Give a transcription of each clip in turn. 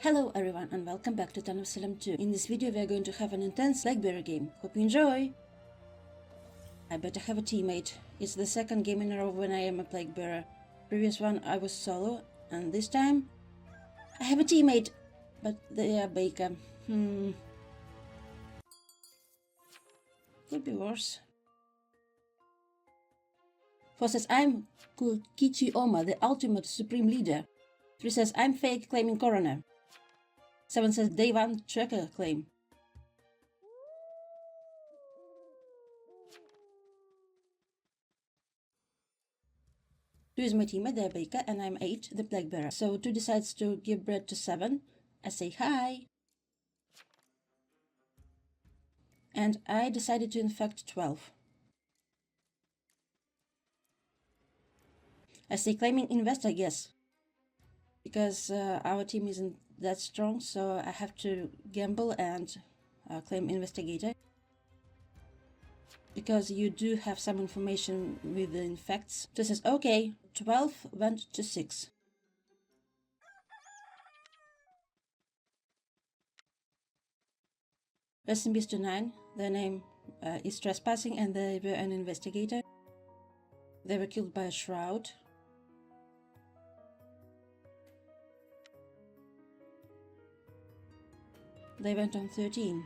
Hello everyone and welcome back to Town of Salem 2. In this video we are going to have an intense Blackberry game. Hope you enjoy! I better have a teammate. It's the second game in a row when I am a plague bearer. Previous one I was solo, and this time I have a teammate, but they are Baker. Could be worse. 4 says I'm Kichi Oma, the ultimate supreme leader. 3 says I'm fake claiming coroner. 7 says day 1 tracker claim. Two is my teammate, they're Baker, and I'm 8, the plague bearer. So 2 decides to give bread to 7. I say hi. And I decided to infect 12. I say claiming invest, I guess. Because our team isn't that strong, so I have to gamble and claim investigator. Because you do have some information with the infects. This is okay. 12 went to 6. Rest in peace to 9. Their name is trespassing and they were an investigator. They were killed by a shroud. They went on 13.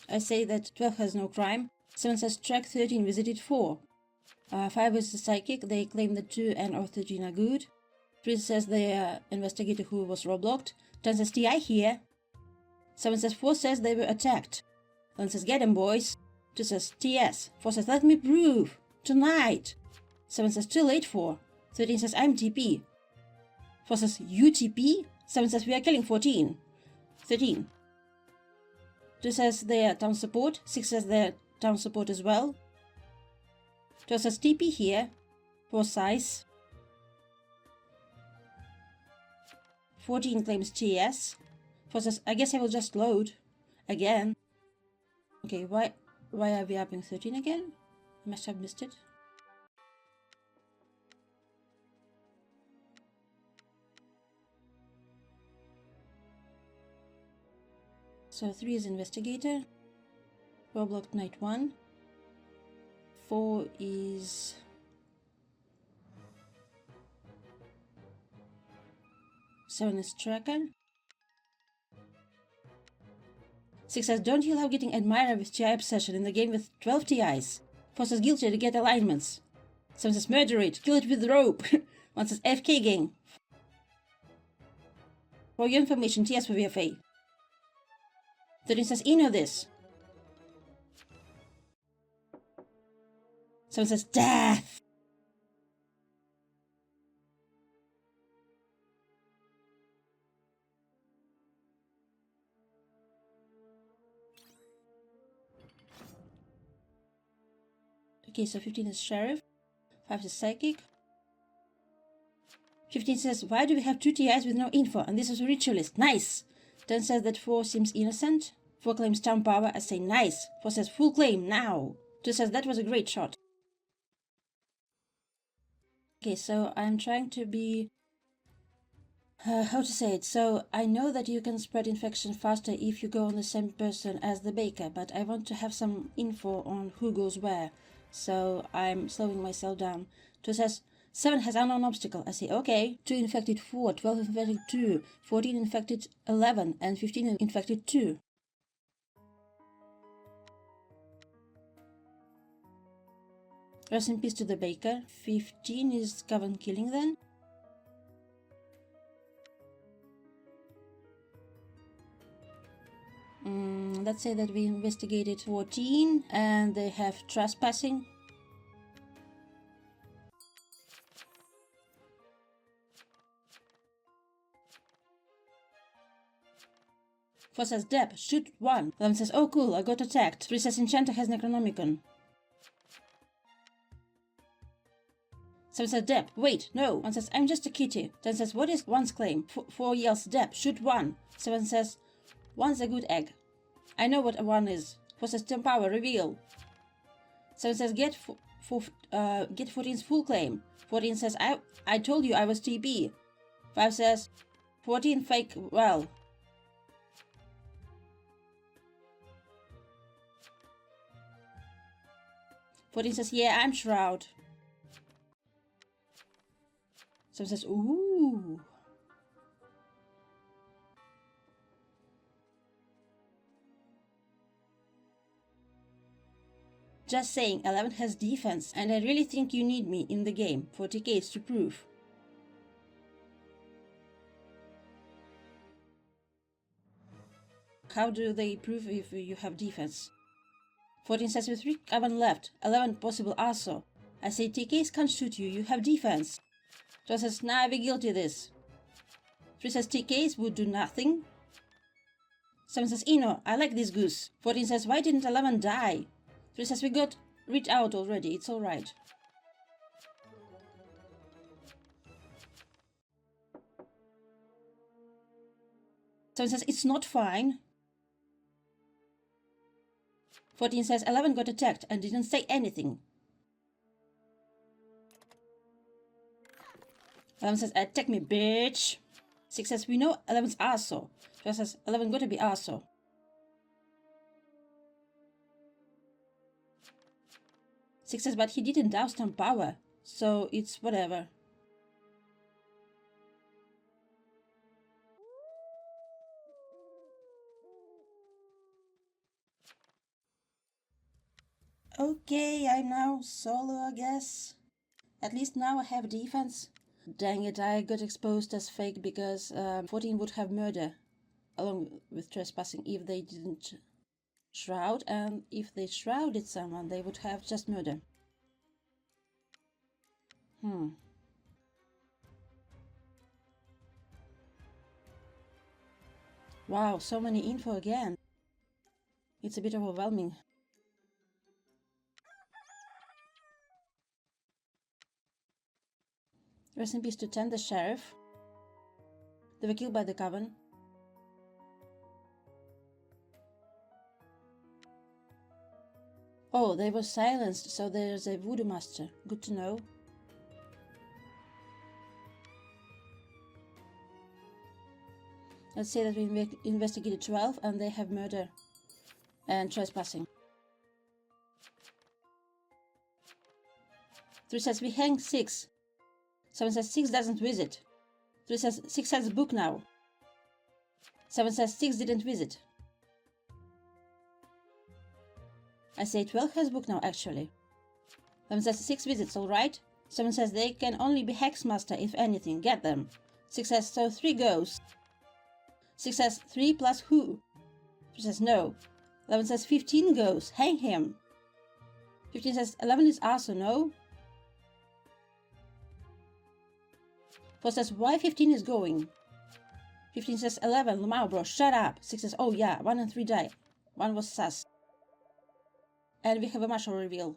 I say that 12 has no crime. 7 says track 13 visited 4. 5 is the psychic, they claim that 2 and or 13 are good. 3 says they are investigator who was roblocked. 10 says TI here. 7 says 4 says they were attacked. 1 says get 'em boys. 2 says TS. 4 says let me prove. Tonight. 7 says too late for. 13 says I'm TP. 4 says UTP. 7 says we are killing 14. 13. 2 says they are town support. 6 says they are town support as well. 12 says TP here. 4 size. 14 claims TS. 4 says I guess I will just load. Again. Okay, why are we up in 13 again? I must have missed it. So 3 is investigator. Roblox night 1. 4 is Seven is tracker. 6 says don't you love getting admirer with TI obsession in the game with 12 TIs? 4 says guilty to get alignments. 7 says murder it, kill it with rope. 1 says FK gang. For your information, TS for VFA. 13 says you know this. 7 says death. Okay, so 15 is sheriff. 5 is psychic. 15 says why do we have 2 TIs with no info and this is a ritualist? Nice. 10 says that 4 seems innocent. 4 claims town power. I say nice. 4 says full claim now. 2 says that was a great shot. Okay, so I'm trying to be how to say it? So I know that you can spread infection faster if you go on the same person as the baker, but I want to have some info on who goes where. So I'm slowing myself down. 2 says 7 has unknown obstacle. I say okay. 2 infected 4, 12 infected 2, 14 infected 11, and 15 infected 2. Rest in peace to the baker. 15 is Coven killing then. Let's say that we investigated 14 and they have trespassing. Four says Deb, shoot 1. 11 says oh cool, I got attacked. 3 says Enchanter has Necronomicon. 7 says Deb, wait, no. 1 says I'm just a kitty. 10 says what is 1's claim? 4 yells Deb, shoot 1. 7 says 1's a good egg. I know what a 1 is. 4 says town power reveal. 7 says get 14's full claim. 14 says I told you I was TP. 5 says 14 fake well. 14 says yeah, I'm Shroud. 7 says ooh. Just saying, 11 has defense, and I really think you need me in the game for TKs to prove. How do they prove if you have defense? 14 says with 3 Coven left, 11 possible also. I say TKs can't shoot you, you have defense. 12 says nah, we guilty this. 3 says TKs would do nothing. 7 says Eno, I like this goose. 14 says why didn't 11 die? 3 says we got read out already, it's alright. So it says it's not fine. 14 says 11 got attacked and didn't say anything. 11 says attack me bitch. 6 says we know 11's arso. 12 says 11 gotta be arso. 6 says but he didn't douse some power, so it's whatever. Okay, I'm now solo, I guess. At least now I have defense. Dang it, I got exposed as fake because 14 would have murder along with trespassing if they didn't shroud, and if they shrouded someone they would have just murder. Wow, so many info again. It's a bit overwhelming. Rest in peace to 10, the sheriff. They were killed by the Coven. Oh, they were silenced, so there's a voodoo master. Good to know. Let's say that we investigated 12 and they have murder and trespassing. 3 says we hang 6. 7 says 6 doesn't visit. 3 says 6 has a book now. 7 says 6 didn't visit. I say 12 has book now actually. 7 says 6 visits, alright. 7 says they can only be Hexmaster if anything, get them. 6 says so 3 goes. 6 says 3 plus who? 3 says no. 11 says 15 goes, hang him. 15 says 11 is also no. 4 says why 15 is going. 15 says 11, Lamau bro, shut up. 6 says oh yeah, 1 and 3 die. 1 was sus. And we have a marshal reveal.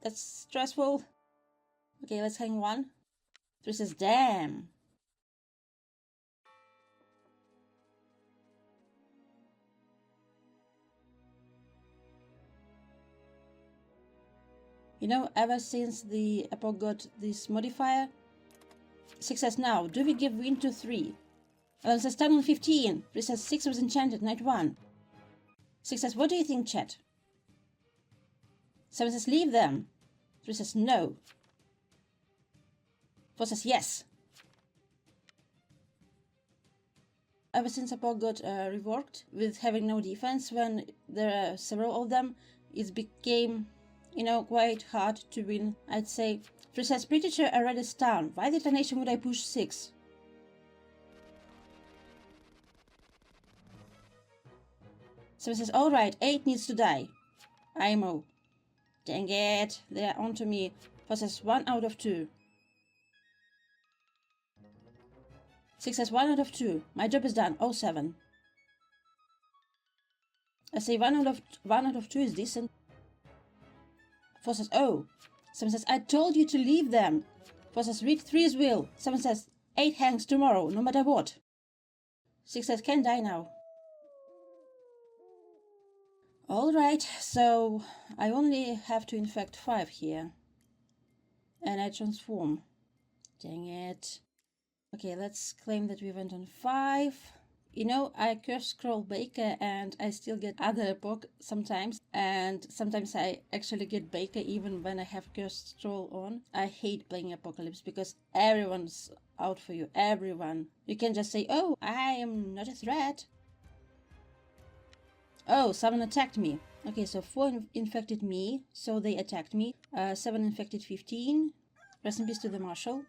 That's stressful. Okay, let's hang 1. 3 says damn. You know, ever since the Epoch got this modifier, 6 says now, do we give win to 3? 11 says 10 on 15. 3 says 6 was enchanted, night 1. 6 says, what do you think, chat? 7 says, leave them. 3 says, no. 4 says, yes. Ever since Epoch got reworked with having no defense, when there are several of them, it became, you know, quite hard to win, I'd say. 3 says, pretty sure I read this down. Why detonation would I push 6? 7 says, alright, 8 needs to die. IMO. Dang it, they're onto me. 4 says, 1 out of 2. 6 says, 1 out of 2. My job is done. 07. I say 1 out of 2 is decent. 4 says, oh. 7 says, I told you to leave them. 4 says, read 3's will. 7 says, 8 hangs tomorrow, no matter what. 6 says, can die now. Alright, so I only have to infect 5 here. And I transform. Dang it. Okay, let's claim that we went on 5. You know, I curse scroll Baker and I still get other book sometimes. And sometimes I actually get Baker even when I have curse scroll on. I hate playing Apocalypse because everyone's out for you. Everyone. You can just say, oh, I am not a threat. Oh, someone attacked me. Okay, so 4 infected me, so they attacked me. 7 infected 15. Rest in peace to the Marshal.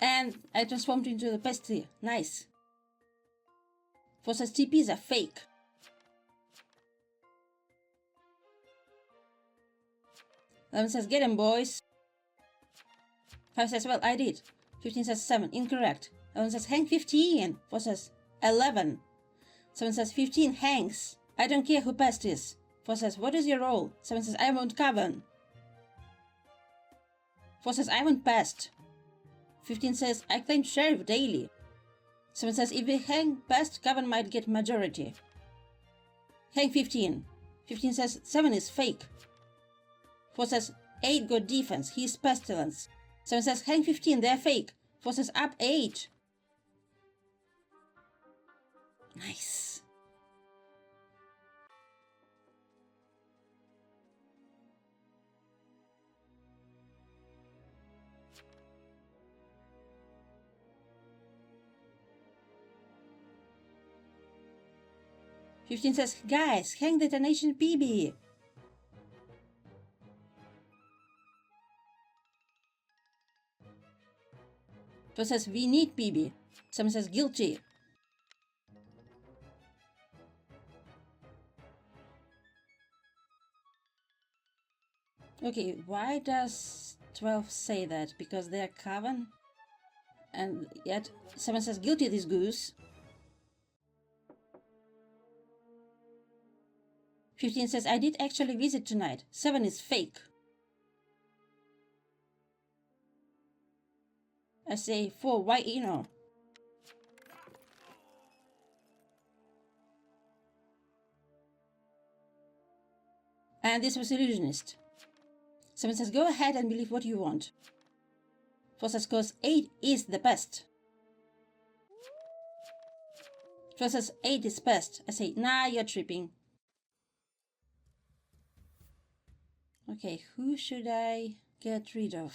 And I transformed into the Pestilence. Nice. Forces TPs are fake. Eleven says, get him, boys. 5 says, well, I did. 15 says, 7. Incorrect. 11 says, hang 15. 4 says, 11. 7 says, 15 hangs. I don't care who passed is. 4 says, what is your role? 7 says, I won't Coven. 4 says, I won't past. 15 says, I claim Sheriff daily. 7 says, if we hang past, Coven might get majority. Hang 15. 15 says, 7 is fake. 4 says, 8 got defense, he's Pestilence. 7 says, hang 15, they're fake. 4 says, up 8. Nice. Fifteen says, guys, hang detonation PB. 4 says, we need PB. 7 says, guilty. Okay, why does 12 say that? Because they're Coven? And yet 7 says, guilty this goose. 15 says, I did actually visit tonight. 7 is fake. I say 4, why Eno? And this was illusionist. 7 says, go ahead and believe what you want. 4 says, cause 8 is the best. 12 says, 8 is best. I say, nah, you're tripping. Okay, who should I get rid of?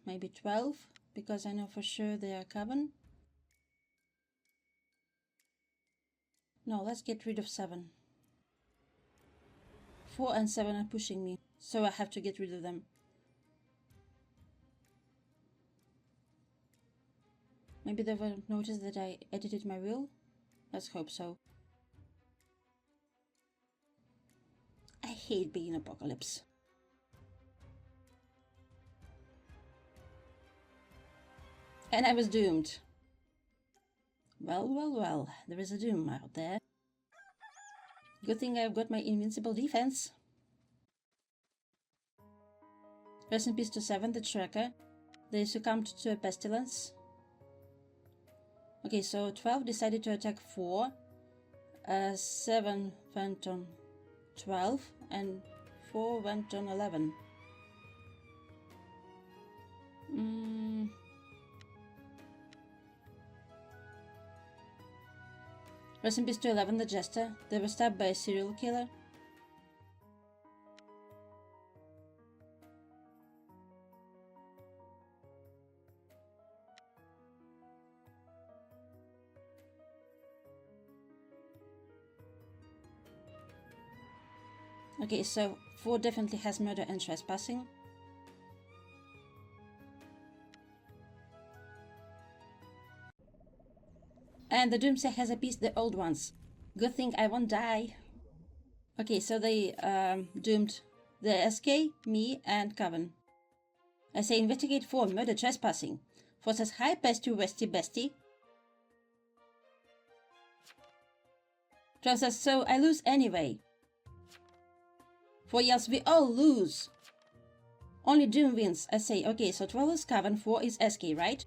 Maybe 12, because I know for sure they are Coven. No, let's get rid of 7. 4 and 7 are pushing me, so I have to get rid of them. Maybe they will notice that I edited my will? Let's hope so. I hate being Apocalypse. And I was doomed. Well, well, well, there is a doom out there. Good thing I've got my invincible defense. Rest in peace to 7, the tracker. They succumbed to a pestilence. Okay, so 12 decided to attack 4. 7 went on 12 and 4 went on 11. Rest in peace to 11, the Jester. They were stabbed by a serial killer. Okay, so 4 definitely has murder and trespassing. And the Doomsayer has appeased the old ones. Good thing I won't die. Okay, so they doomed the SK, me, and Coven. I say investigate 4, murder trespassing. 4 says hi bestie westie bestie. 12 says so I lose anyway. 4 yells we all lose. Only Doom wins. I say okay, so 12 is Coven, 4 is SK, right?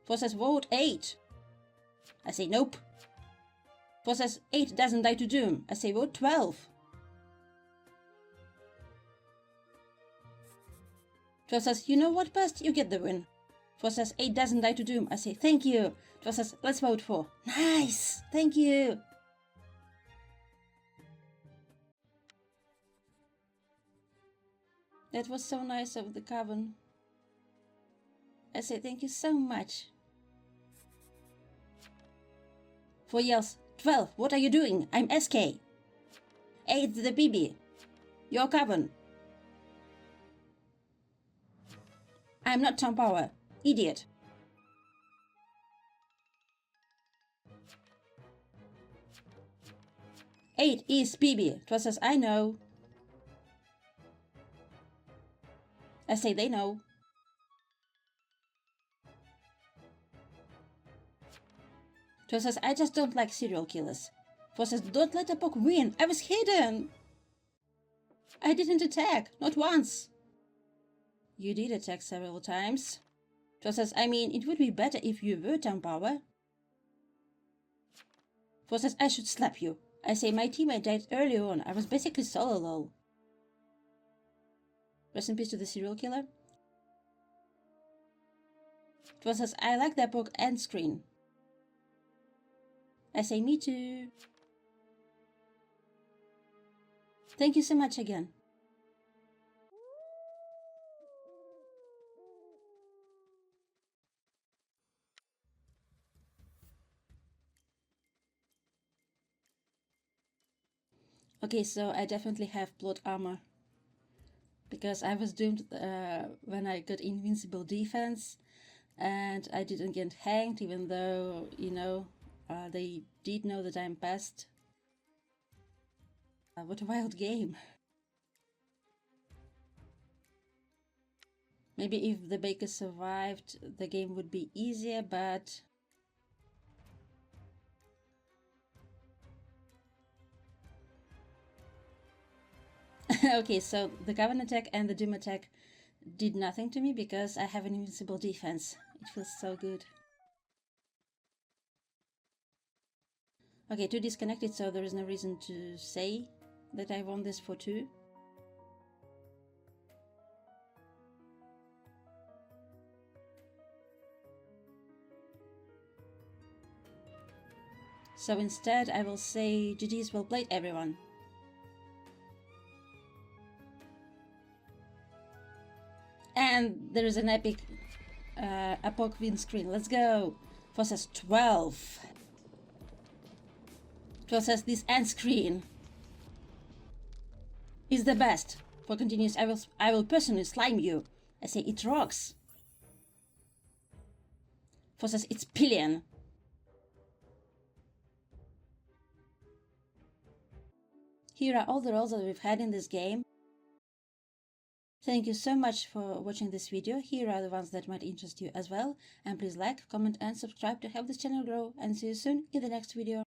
4 says vote 8. I say nope. 4 says 8 doesn't die to Doom. I say vote 12. 12 says, you know what, Pest? You get the win. 4 says 8 doesn't die to Doom. I say thank you. 12 says let's vote 4. Nice! Thank you! That was so nice of the Coven. I say thank you so much. 4 yells, 12, what are you doing? I'm SK. 8 the BB. You're Coven. I'm not Tom Power. Idiot. Eight is BB. 12 says I know. I say they know. 12 says I just don't like serial killers. 4 says don't let a poke win. I was hidden. I didn't attack. Not once. You did attack several times. 12 says I mean it would be better if you were Tom Power. 4 says I should slap you. I say my teammate died early on. I was basically solo lol. Rest in peace to the serial killer. 12 says I like that book end screen. I say me too. Thank you so much again. Okay, so I definitely have plot armor. Because I was doomed when I got invincible defense. And I didn't get hanged, even though, you know, they did know that I'm pest. What a wild game. Maybe if the baker survived, the game would be easier, but... Okay, so the Coven attack and the Doom attack did nothing to me because I have an invincible defense. It feels so good. Okay, 2 disconnected, so there is no reason to say that I won this for 2. So instead I will say GG's well played everyone. And there is an epic Apoc win screen. Let's go! 4 says 12. 12 says this end screen is the best. 4 continues, I will personally slime you. I say it rocks. 4 says it's pillion. Here are all the roles that we've had in this game. Thank you so much for watching this video. Here are the ones that might interest you as well. And please like, comment and subscribe to help this channel grow. And see you soon in the next video.